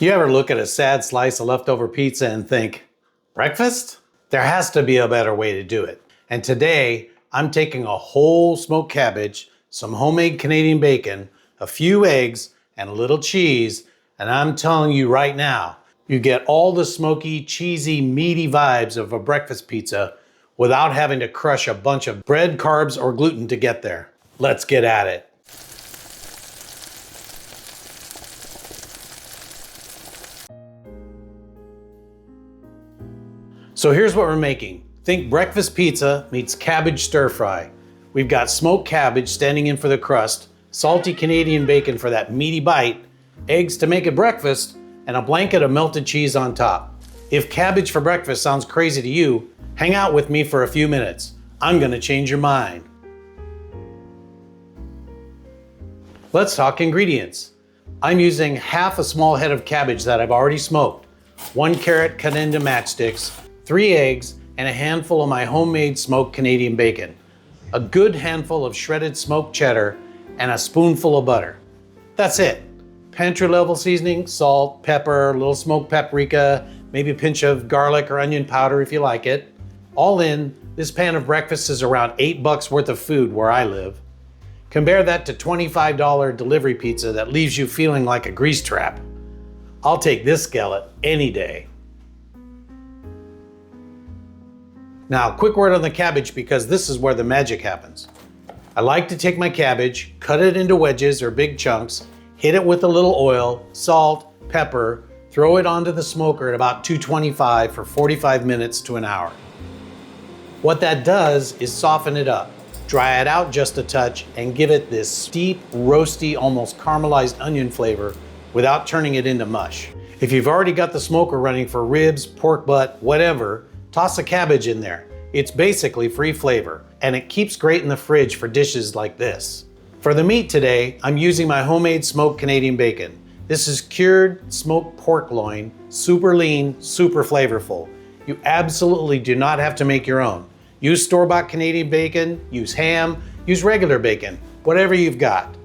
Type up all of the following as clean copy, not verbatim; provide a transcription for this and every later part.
You ever look at a sad slice of leftover pizza and think, breakfast? There has to be a better way to do it. And today, I'm taking a whole smoked cabbage, some homemade Canadian bacon, a few eggs, and a little cheese, and I'm telling you right now, you get all the smoky, cheesy, meaty vibes of a breakfast pizza without having to crush a bunch of bread, carbs, or gluten to get there. Let's get at it. So here's what we're making. Think breakfast pizza meets cabbage stir fry. We've got smoked cabbage standing in for the crust, salty Canadian bacon for that meaty bite, eggs to make it breakfast, and a blanket of melted cheese on top. If cabbage for breakfast sounds crazy to you, hang out with me for a few minutes. I'm gonna change your mind. Let's talk ingredients. I'm using half a small head of cabbage that I've already smoked, 1 carrot cut into matchsticks, 3 eggs, and a handful of my homemade smoked Canadian bacon, a good handful of shredded smoked cheddar, and a spoonful of butter. That's it. Pantry level seasoning, salt, pepper, a little smoked paprika, maybe a pinch of garlic or onion powder if you like it. All in, this pan of breakfast is around $8 worth of food where I live. Compare that to $25 delivery pizza that leaves you feeling like a grease trap. I'll take this skillet any day. Now, quick word on the cabbage because this is where the magic happens. I like to take my cabbage, cut it into wedges or big chunks, hit it with a little oil, salt, pepper, throw it onto the smoker at about 225 for 45 minutes to an hour. What that does is soften it up, dry it out just a touch, and give it this deep, roasty, almost caramelized onion flavor without turning it into mush. If you've already got the smoker running for ribs, pork butt, whatever, toss a cabbage in there. It's basically free flavor, and it keeps great in the fridge for dishes like this. For the meat today, I'm using my homemade smoked Canadian bacon. This is cured smoked pork loin, super lean, super flavorful. You absolutely do not have to make your own. Use store-bought Canadian bacon, use ham, use regular bacon, whatever you've got.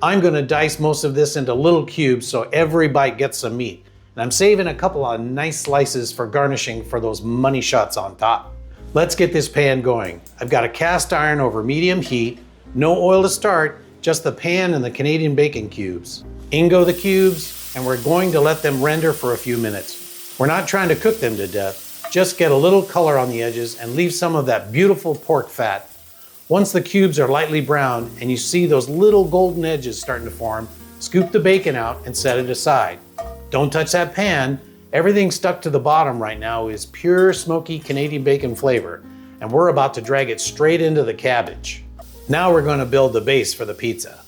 I'm gonna dice most of this into little cubes so every bite gets some meat. And I'm saving a couple of nice slices for garnishing for those money shots on top. Let's get this pan going. I've got a cast iron over medium heat, no oil to start, just the pan and the Canadian bacon cubes. In go the cubes, and we're going to let them render for a few minutes. We're not trying to cook them to death, just get a little color on the edges and leave some of that beautiful pork fat. Once the cubes are lightly browned and you see those little golden edges starting to form, scoop the bacon out and set it aside. Don't touch that pan. Everything stuck to the bottom right now is pure smoky Canadian bacon flavor, and we're about to drag it straight into the cabbage. Now we're going to build the base for the pizza.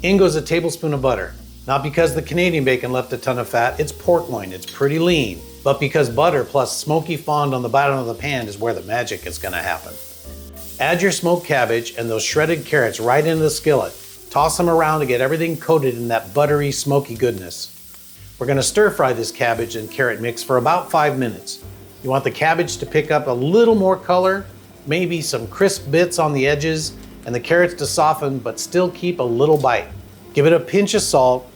In goes a tablespoon of butter. Not because the Canadian bacon left a ton of fat, it's pork loin, it's pretty lean, but because butter plus smoky fond on the bottom of the pan is where the magic is going to happen. Add your smoked cabbage and those shredded carrots right into the skillet. Toss them around to get everything coated in that buttery, smoky goodness. We're going to stir fry this cabbage and carrot mix for about 5 minutes. You want the cabbage to pick up a little more color, maybe some crisp bits on the edges, and the carrots to soften but still keep a little bite. Give it a pinch of salt,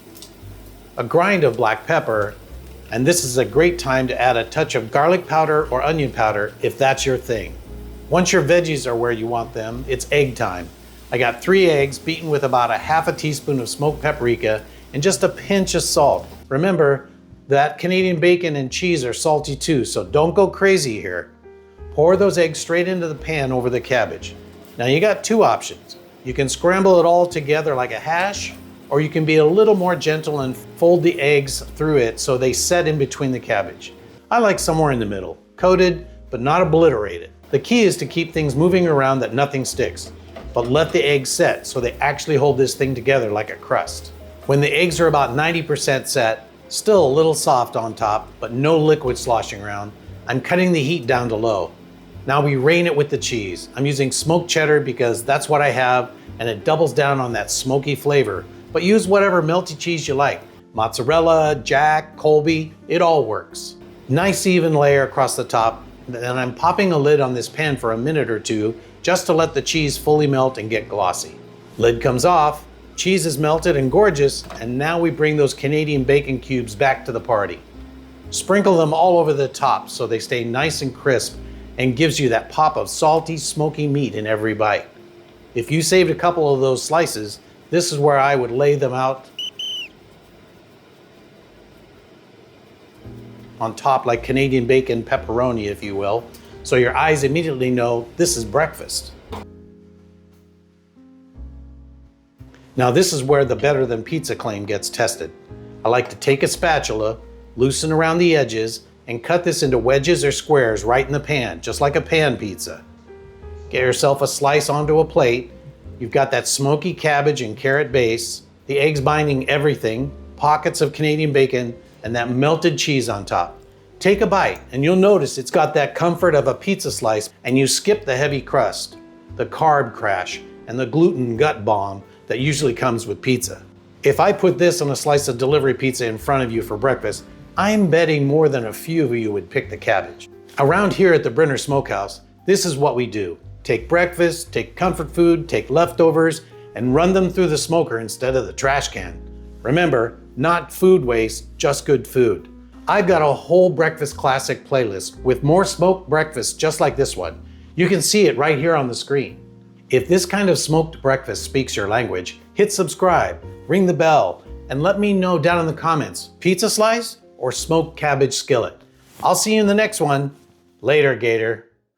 a grind of black pepper, and this is a great time to add a touch of garlic powder or onion powder if that's your thing. Once your veggies are where you want them, it's egg time. I got 3 eggs beaten with about a half a teaspoon of smoked paprika and just a pinch of salt. Remember, that Canadian bacon and cheese are salty too, so don't go crazy here. Pour those eggs straight into the pan over the cabbage. Now you got 2 options. You can scramble it all together like a hash, or you can be a little more gentle and fold the eggs through it so they set in between the cabbage. I like somewhere in the middle, coated but not obliterated. The key is to keep things moving around that nothing sticks, but let the eggs set so they actually hold this thing together like a crust. When the eggs are about 90% set, still a little soft on top, but no liquid sloshing around, I'm cutting the heat down to low. Now we rain it with the cheese. I'm using smoked cheddar because that's what I have, and it doubles down on that smoky flavor, but use whatever melty cheese you like. Mozzarella, Jack, Colby, it all works. Nice even layer across the top, and I'm popping a lid on this pan for a minute or two just to let the cheese fully melt and get glossy. Lid comes off. Cheese is melted and gorgeous, and now we bring those Canadian bacon cubes back to the party. Sprinkle them all over the top so they stay nice and crisp and gives you that pop of salty, smoky meat in every bite. If you saved a couple of those slices, this is where I would lay them out on top like Canadian bacon pepperoni, if you will, so your eyes immediately know this is breakfast. Now this is where the better than pizza claim gets tested. I like to take a spatula, loosen around the edges, and cut this into wedges or squares right in the pan, just like a pan pizza. Get yourself a slice onto a plate. You've got that smoky cabbage and carrot base, the eggs binding everything, pockets of Canadian bacon, and that melted cheese on top. Take a bite and you'll notice it's got that comfort of a pizza slice, and you skip the heavy crust, the carb crash, and the gluten gut bomb that usually comes with pizza. If I put this on a slice of delivery pizza in front of you for breakfast, I'm betting more than a few of you would pick the Cabbage. Around here at the Brinner Smokehouse, this is what we do. Take breakfast, take comfort food, take leftovers, and run them through the smoker instead of the trash can. Remember, not food waste, just good food. I've got a whole breakfast classic playlist with more smoked breakfasts just like this one. You can see it right here on the screen. If this kind of smoked breakfast speaks your language, hit subscribe, ring the bell, and let me know down in the comments, pizza slice or smoked cabbage skillet. I'll see you in the next one. Later, Gator.